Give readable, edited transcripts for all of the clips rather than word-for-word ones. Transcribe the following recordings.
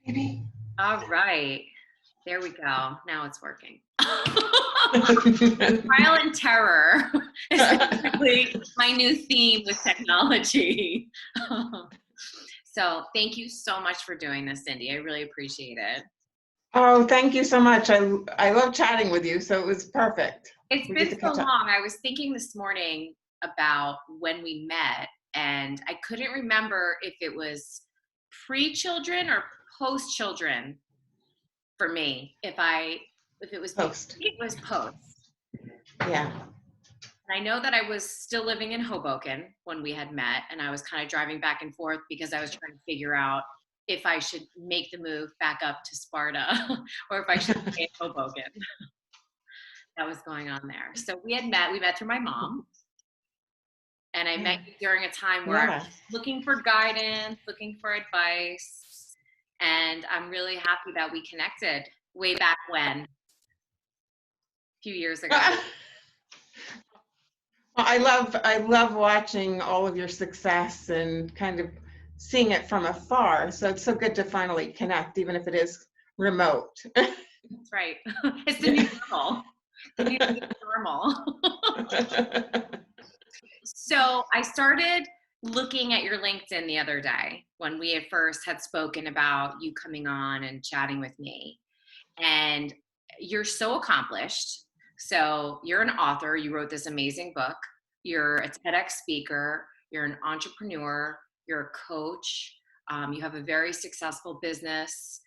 Maybe. All right. There we go. Now it's working. Trial and terror is basically my new theme with technology. So thank you so much for doing this, Cindy. I really appreciate it. Oh, thank you so much. I love chatting with you, so it was perfect. It's been so long. I was thinking this morning about when we met, and I couldn't remember if it was pre-children or post-children for me. If it was Post. it was post. Yeah. And I know that I was still living in Hoboken when we had met, and I was kind of driving back and forth because I was trying to figure out if I should make the move back up to Sparta or if I should stay in Hoboken. That was going on there. So we met through my mom, and I met you during a time where I was looking for guidance, looking for advice, and I'm really happy that we connected way back when, a few years ago. Well, I love watching all of your success and kind of seeing it from afar. So it's so good to finally connect, even if it is remote. That's right. It's the new normal. The new normal. So I started looking at your LinkedIn the other day when we had spoken about you coming on and chatting with me. And you're so accomplished. So you're an author. You wrote this amazing book. You're a TEDx speaker. You're an entrepreneur. You're a coach. You have a very successful business.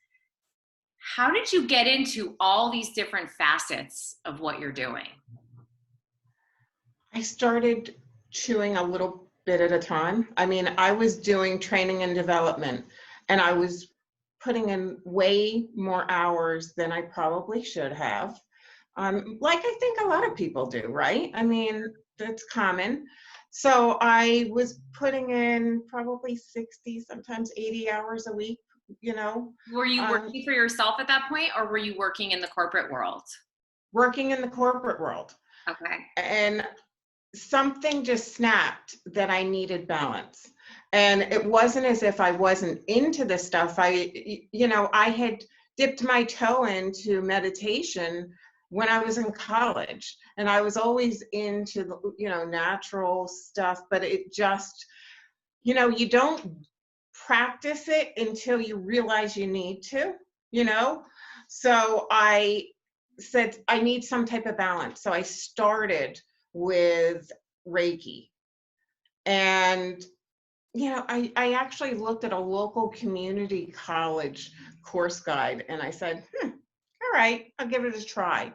How did you get into all these different facets of what you're doing? I started chewing a little bit at a time. I mean, I was doing training and development, and I was putting in way more hours than I probably should have. Like I think a lot of people do, right? I mean, that's common. So I was putting in probably 60, sometimes 80 hours a week, you know. Were you working for yourself at that point, or were you working in the corporate world? Working in the corporate world. Okay. And something just snapped that I needed balance. And it wasn't as if I wasn't into this stuff. I had dipped my toe into meditation when I was in college, and I was always into, natural stuff, but it just, you don't practice it until you realize you need to, So I said, I need some type of balance. So I started with Reiki. And, I actually looked at a local community college course guide, and I said, all right, I'll give it a try.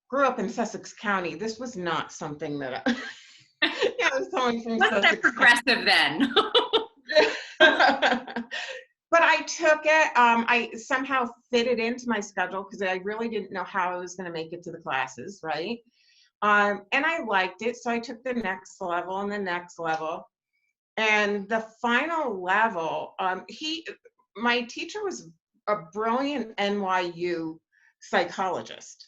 Grew up in Sussex County. This was not something that someone from Wasn't that progressive then? But I took it. I somehow fit it into my schedule because I really didn't know how I was going to make it to the classes, right? And I liked it, so I took the next level and the next level. And the final level, my teacher was a brilliant NYU psychologist.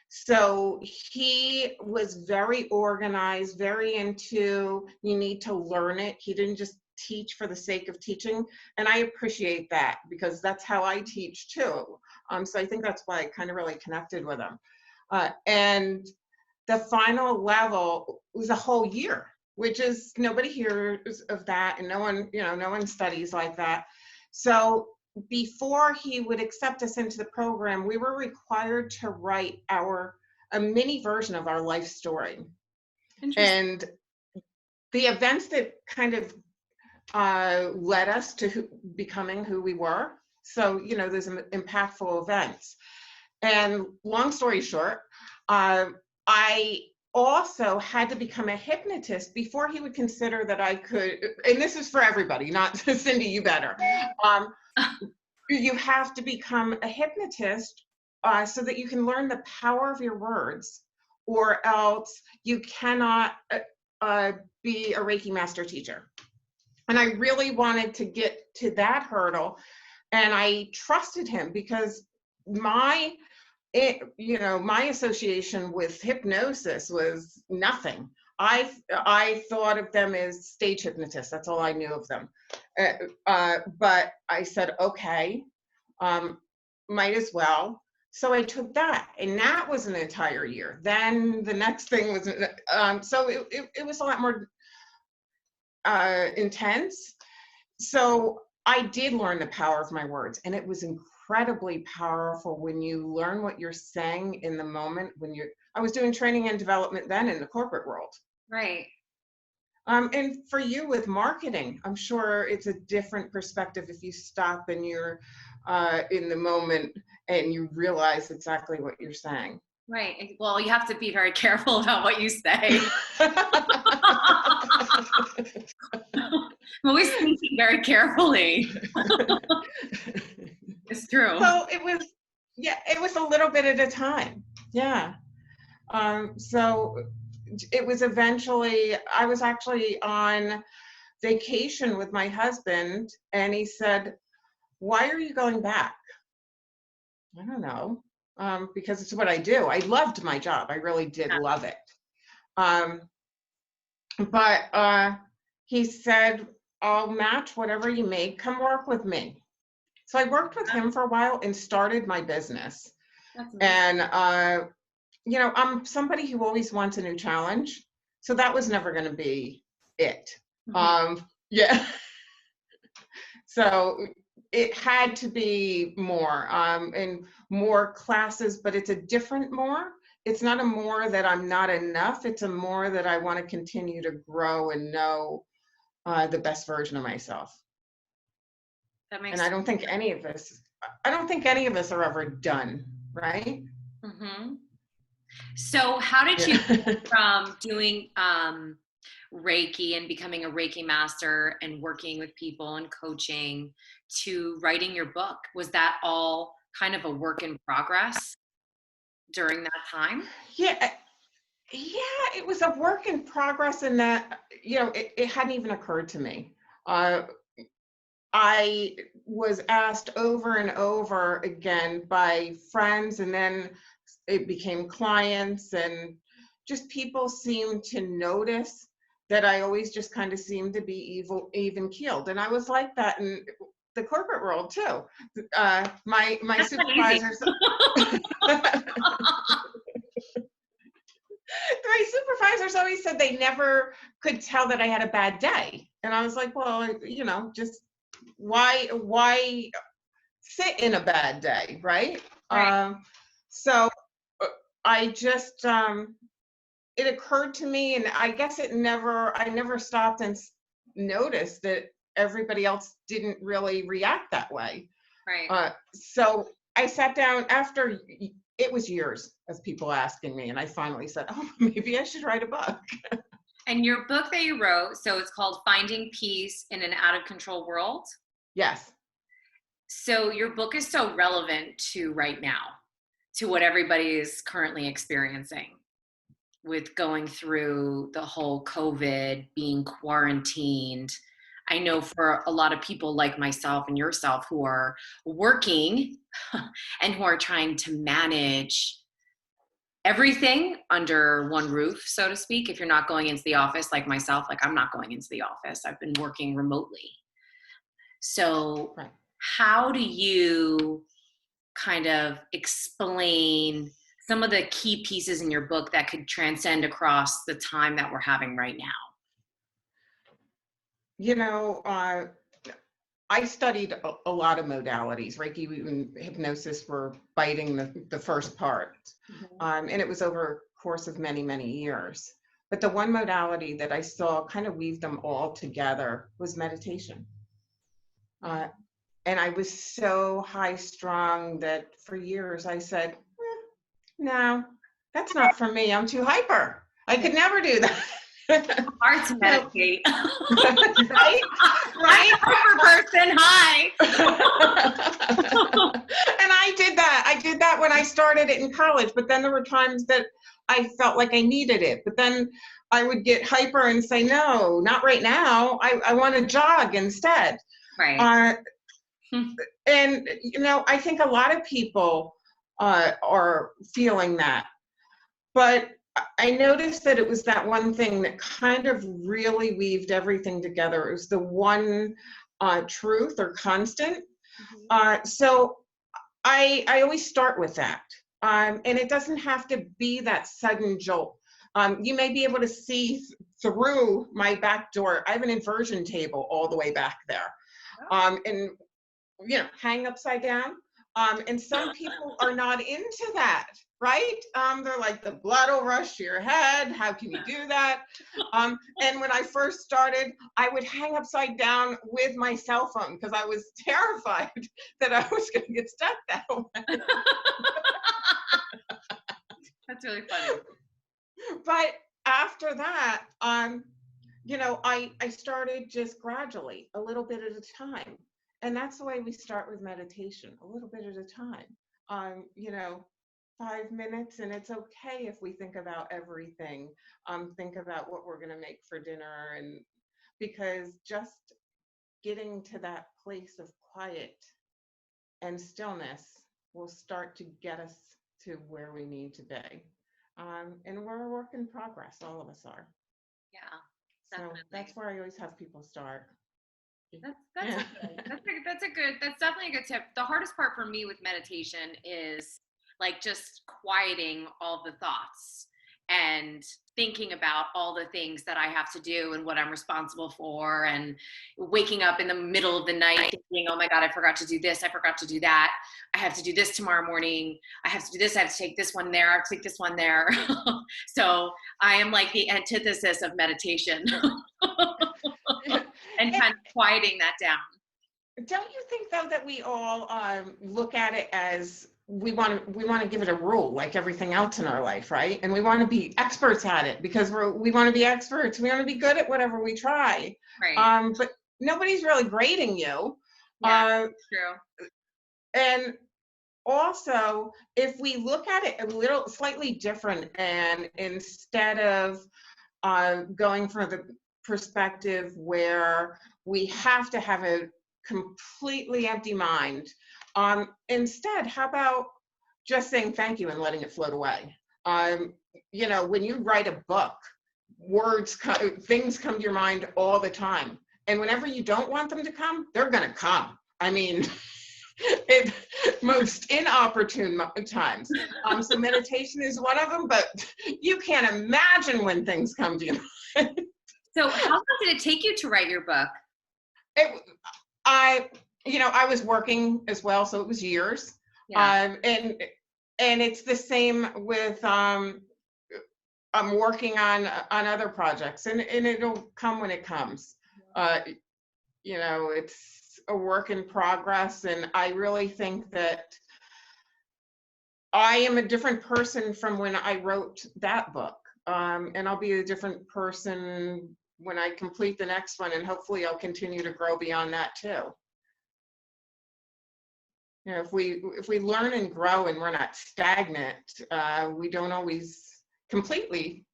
So he was very organized, very into, you need to learn it. He didn't just teach for the sake of teaching. And I appreciate that because that's how I teach too. So I think that's why I kind of really connected with him. And the final level was a whole year, which is, nobody hears of that, and no one studies like that. So before he would accept us into the program, we were required to write a mini version of our life story. And the events that kind of led us to becoming who we were. So, there's impactful events. And long story short, I also had to become a hypnotist before he would consider that I could, and this is for everybody, not Cindy, you better. You have to become a hypnotist so that you can learn the power of your words, or else you cannot be a Reiki master teacher. And I really wanted to get to that hurdle, and I trusted him because my association with hypnosis was nothing. I thought of them as stage hypnotists. That's all I knew of them. But I said, okay, might as well. So I took that, and that was an entire year. Then the next thing was, so it was a lot more intense. So I did learn the power of my words, and it was incredibly powerful when you learn what you're saying in the moment. I was doing training and development then in the corporate world. Right. And for you with marketing, I'm sure it's a different perspective if you stop and you're in the moment and you realize exactly what you're saying. Right. Well, you have to be very careful about what you say. I'm always thinking very carefully. It's true. So it was a little bit at a time. Yeah. So it was eventually, I was actually on vacation with my husband, and he said, "Why are you going back?" I don't know. Because it's what I do. I loved my job. I really did love it. But he said, "I'll match whatever you make. Come work with me." So I worked with him for a while and started my business. And, I'm somebody who always wants a new challenge. So that was never going to be it. Yeah. So it had to be more, and more classes, but it's a different more. It's not a more that I'm not enough. It's a more that I want to continue to grow and know the best version of myself. That makes And I don't think any of us are ever done, right? Mm-hmm. So how did you go from doing Reiki and becoming a Reiki master and working with people and coaching to writing your book? Was that all kind of a work in progress during that time? Yeah, it was a work in progress in that, it hadn't even occurred to me. I was asked over and over again by friends, and then it became clients, and just people seemed to notice that I always just kind of seemed to be even keeled. And I was like that in the corporate world too. My supervisors, my supervisors always said they never could tell that I had a bad day. And I was like, well, just why sit in a bad day, right? Right. So I just, it occurred to me, and I guess I never stopped and noticed that everybody else didn't really react that way. Right. So I sat down after, it was years of people asking me, and I finally said, oh, maybe I should write a book. And your book that you wrote, so it's called Finding Peace in an Out of Control World. Yes. So your book is so relevant to right now, to what everybody is currently experiencing with going through the whole COVID, being quarantined. I know for a lot of people like myself and yourself who are working and who are trying to manage everything under one roof, so to speak. If you're not going into the office like myself, like I'm not going into the office, I've been working remotely. So Right. How do you kind of explain some of the key pieces in your book that could transcend across the time that we're having right now? I studied a lot of modalities. Reiki and hypnosis were biting the first part. And it was over a course of many, many years. But the one modality that I saw kind of weave them all together was meditation. And I was so high strung that for years I said, no, that's not for me. I'm too hyper. I could never do that. Hard to meditate. Right? Hyper person, hi. And I did that. I did that when I started it in college, but then there were times that I felt like I needed it. But then I would get hyper and say, no, not right now. I want to jog instead. Right. And, I think a lot of people are feeling that. But I noticed that it was that one thing that kind of really weaved everything together. It was the one truth or constant. So I always start with that. And it doesn't have to be that sudden jolt. You may be able to see through my back door. I have an inversion table all the way back there. And, hang upside down. And some people are not into that, right? They're like, the blood will rush to your head. How can you do that? And when I first started, I would hang upside down with my cell phone because I was terrified that I was going to get stuck that way. That's really funny. But after that, I started just gradually, a little bit at a time. And that's the way we start with meditation, a little bit at a time. 5 minutes, and it's okay if we think about everything. Think about what we're going to make for dinner, and because just getting to that place of quiet and stillness will start to get us to where we need to be. And we're a work in progress, all of us are. Yeah, definitely. So that's where I always have people start. That's definitely a good tip. The hardest part for me with meditation is like just quieting all the thoughts and thinking about all the things that I have to do and what I'm responsible for, and waking up in the middle of the night thinking, oh my God, I forgot to do this. I forgot to do that. I have to do this tomorrow morning. I have to do this. I have to take this one there. I have to take this one there. So I am like the antithesis of meditation. And kind of quieting that down. Don't you think though that we all look at it as we want to give it a rule like everything else in our life, right? And we want to be experts at it because we want to be experts. We want to be good at whatever we try. Right. But nobody's really grading you. Yeah, true. And also, if we look at it a little slightly different, and instead of going for the perspective where we have to have a completely empty mind. Instead, how about just saying thank you and letting it float away? When you write a book, things come to your mind all the time. And whenever you don't want them to come, they're going to come. I mean, most inopportune times. So meditation is one of them, but you can't imagine when things come to you. So how long did it take you to write your book? I was working as well, so it was years. Yeah. And it's the same with I'm working on other projects, and it'll come when it comes. It's a work in progress, and I really think that I am a different person from when I wrote that book. And I'll be a different person when I complete the next one, and hopefully I'll continue to grow beyond that too. If we learn and grow and we're not stagnant, we don't always completely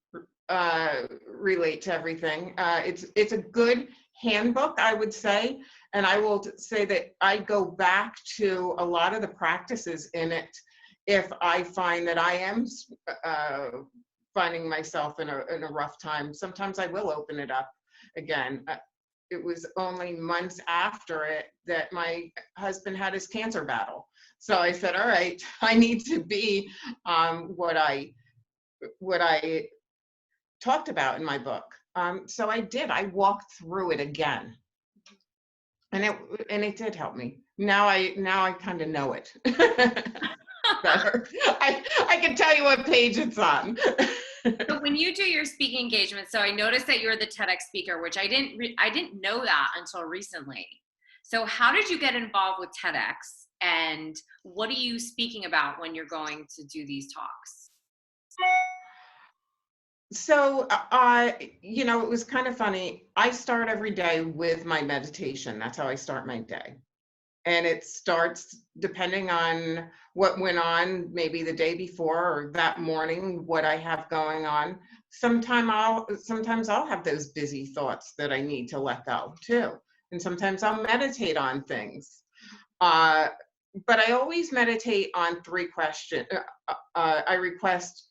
relate to everything. It's a good handbook, I would say, and I will say that I go back to a lot of the practices in it if I find that I am finding myself in a rough time. Sometimes I will open it up again. It was only months after it that my husband had his cancer battle. So I said, all right, I need to be what I talked about in my book. So I did. I walked through it again, and it did help me. Now I kind of know it better. I can tell you what page it's on. So when you do your speaking engagement, so I noticed that you're the TEDx speaker, which I didn't know that until recently. So how did you get involved with TEDx, and what are you speaking about when you're going to do these talks? So, it was kind of funny. I start every day with my meditation. That's how I start my day. And it starts depending on what went on, maybe the day before or that morning, what I have going on. Sometimes I'll have those busy thoughts that I need to let go too. And sometimes I'll meditate on things. But I always meditate on 3 questions. I request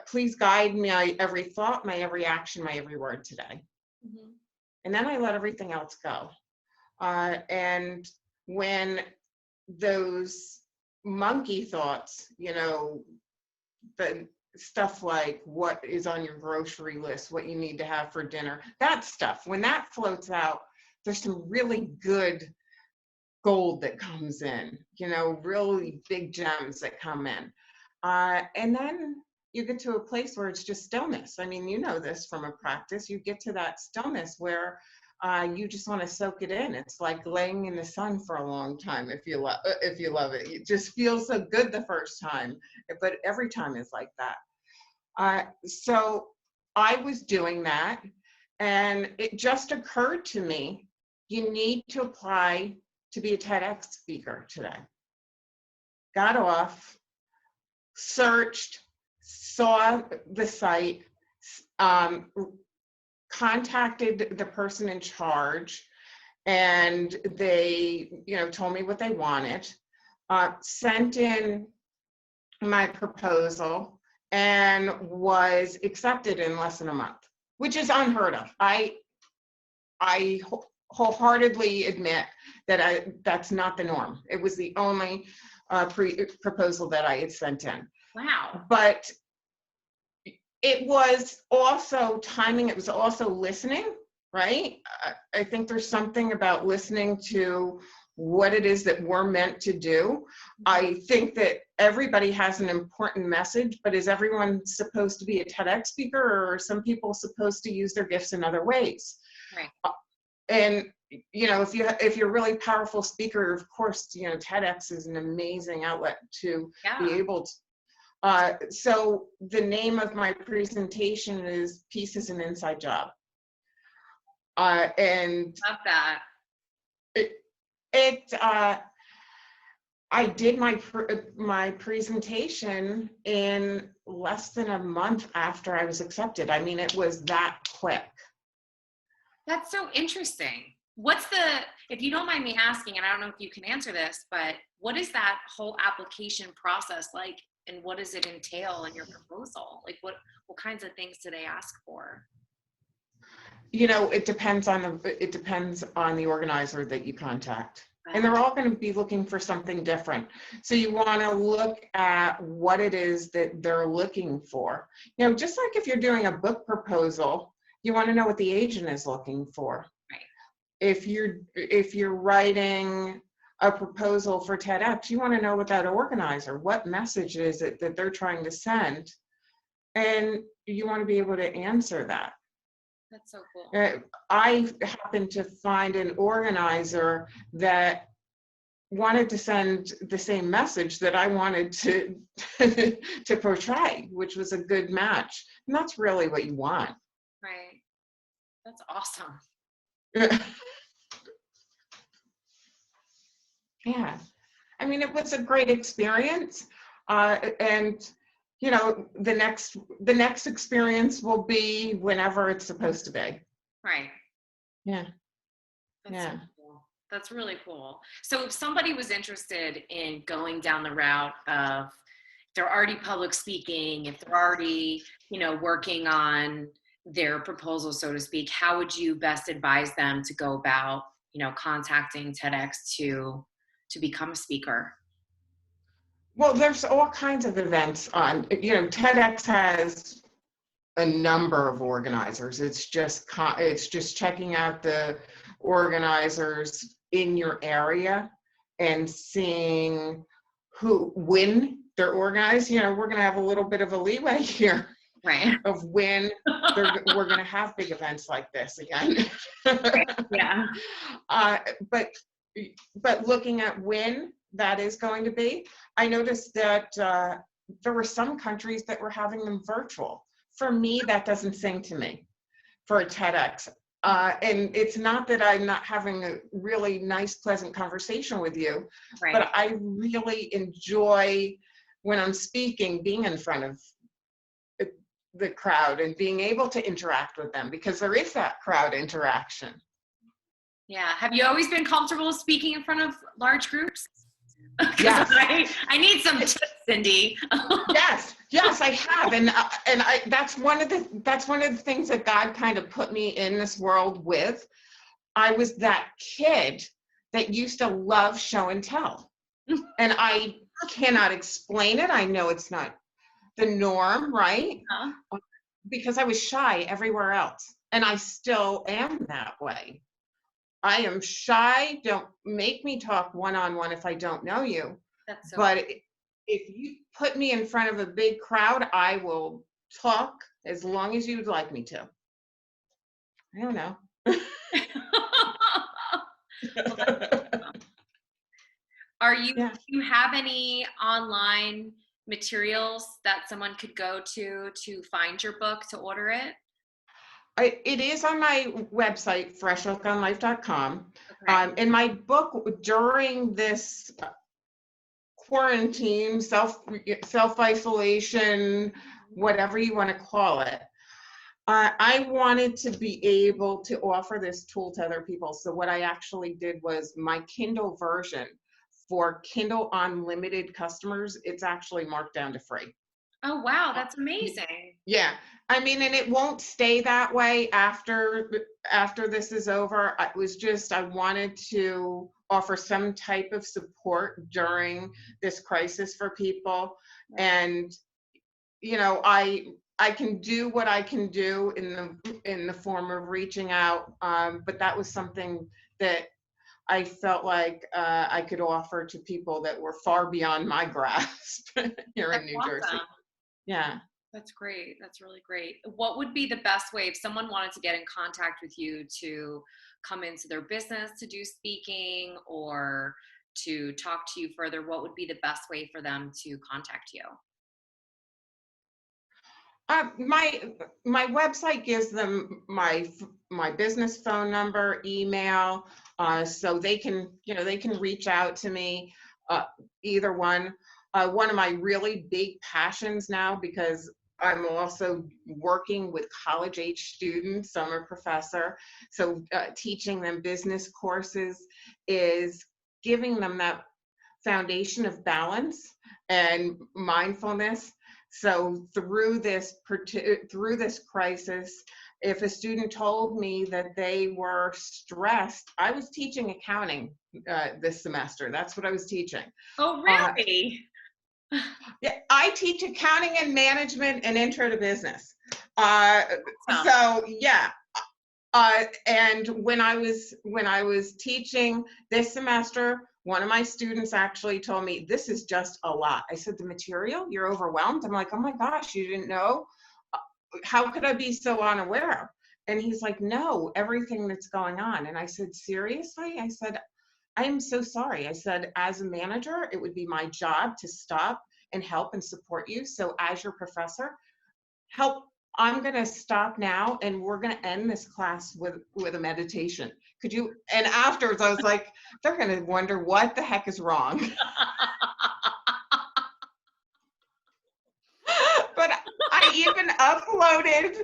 please guide my every thought, my every action, my every word today. Mm-hmm. And then I let everything else go. And when those monkey thoughts, the stuff like what is on your grocery list, what you need to have for dinner, that stuff, when that floats out, there's some really good gold that comes in, really big gems that come in. And then you get to a place where it's just stillness. I mean, you know this from a practice. You get to that stillness where you just want to soak it in. It's like laying in the sun for a long time if you love it. It just feels so good the first time, but every time is like that. So I was doing that, and it just occurred to me, you need to apply to be a TEDx speaker today. Got off, searched, saw the site, contacted the person in charge, and they, told me what they wanted, sent in my proposal, and was accepted in less than a month, which is unheard of. I wholeheartedly admit that that's not the norm. It was the only proposal that I had sent in. Wow. But it was also timing. It was also listening, right? I think there's something about listening to what it is that we're meant to do. I think that everybody has an important message, but is everyone supposed to be a TEDx speaker, or are some people supposed to use their gifts in other ways? Right. And if you're a really powerful speaker, of course, TEDx is an amazing outlet to be able to. So the name of my presentation is Peace is an Inside Job. And love that. I did my presentation in less than a month after I was accepted. I mean, it was that quick. That's so interesting. If you don't mind me asking, and I don't know if you can answer this, but what is that whole application process like, and what does it entail in your proposal? Like what kinds of things do they ask for? It depends on the organizer that you contact. And they're all going to be looking for something different. So you want to look at what it is that they're looking for. Just like if you're doing a book proposal, you want to know what the agent is looking for. Right. If you're writing a proposal for TEDx, you want to know what that organizer, what message is it that they're trying to send, and you want to be able to answer that. That's so cool. I happened to find an organizer that wanted to send the same message that I wanted to to portray, which was a good match. And that's really what you want. Right. That's awesome. Yeah. I mean, it was a great experience. And the next experience will be whenever it's supposed to be. Right. Yeah. That's so cool. That's really cool. So if somebody was interested in going down the route of, they're already public speaking, if they're already, working on their proposal, so to speak, how would you best advise them to go about, contacting TEDx to become a speaker? Well, there's all kinds of events on, TEDx has a number of organizers. It's just checking out the organizers in your area and seeing when they're organized. We're going to have a little bit of a leeway here, right, of when we're going to have big events like this again. Right. Yeah. But looking at when that is going to be, I noticed that there were some countries that were having them virtual. For me, that doesn't sing to me for a TEDx. And it's not that I'm not having a really nice, pleasant conversation with you, Right. but I really enjoy, when I'm speaking, being in front of the crowd and being able to interact with them, because there is that crowd interaction. Yeah. Have you always been comfortable speaking in front of large groups? Because Yes. I need some tips, Cindy. Yes, I have, and that's one of the things that God kind of put me in this world with. I was that kid that used to love show and tell, and I cannot explain it. I know it's not the norm, right? Huh? Because I was shy everywhere else, and I still am that way. I am shy. Don't make me talk one-on-one if I don't know you. That's so But if you put me in front of a big crowd, I will talk as long as you'd like me to. I don't know. Well, that's awesome. Do Yeah. you have any online materials that someone could go to find your book to order it? It is on my website, freshlookonlife.com. Okay. In my book, during this quarantine, self-isolation, whatever you want to call it, I wanted to be able to offer this tool to other people. So what I actually did was my Kindle version for Kindle Unlimited customers, it's actually marked down to free. Oh, wow. That's amazing. Yeah, I mean, and it won't stay that way after this is over. I wanted to offer some type of support during this crisis for people, and I can do what I can do in the form of reaching out, but that was something that I felt like I could offer to people that were far beyond my grasp here in That's New Jersey. awesome. Yeah. That's great. That's really great. What would be the best way if someone wanted to get in contact with you to come into their business to do speaking or to talk to you further? What would be the best way for them to contact you? My website gives them my business phone number, email, so they can reach out to me, either one. One of my really big passions now, because I'm also working with college age students. I'm a professor, so teaching them business courses is giving them that foundation of balance and mindfulness. So through this crisis, if a student told me that they were stressed, I was teaching accounting this semester. That's what I was teaching. Oh, Uh, really? yeah, I teach accounting and management and intro to business. Uh, Awesome. so yeah, and when I was teaching this semester, one of my students actually told me, "This is just a lot." I said, "The material? You're overwhelmed?" I'm like, "Oh my gosh, you didn't know? How could I be so unaware?" And he's like, "No, everything that's going on." And I said, "Seriously?" I said, "I am so sorry." I said, "As a manager, it would be my job to stop and help and support you. So as your professor, help. I'm going to stop now and we're going to end this class with a meditation. Could you?" And afterwards I was like, they're going to wonder what the heck is wrong. But I even uploaded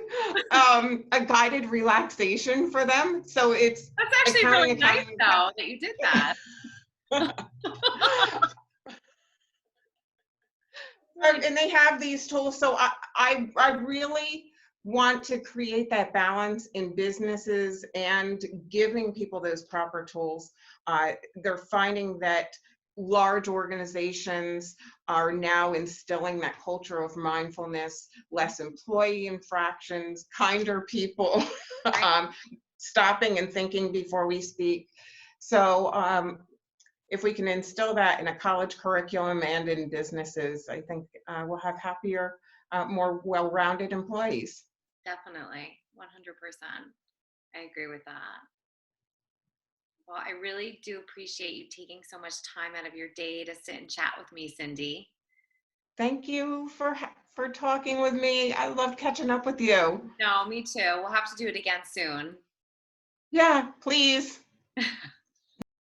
a guided relaxation for them. So it's That's actually really nice, accounting. though, that you did that. Really. And they have these tools. So I really want to create that balance in businesses and giving people those proper tools. They're finding that large organizations are now instilling that culture of mindfulness, less employee infractions, kinder people, stopping and thinking before we speak. So if we can instill that in a college curriculum and in businesses, I think we'll have happier, more well-rounded employees. Definitely. 100%. I agree with that. Well, I really do appreciate you taking so much time out of your day to sit and chat with me, Cindy. Thank you for talking with me. I loved catching up with you. No, me too. We'll have to do it again soon. Yeah, please.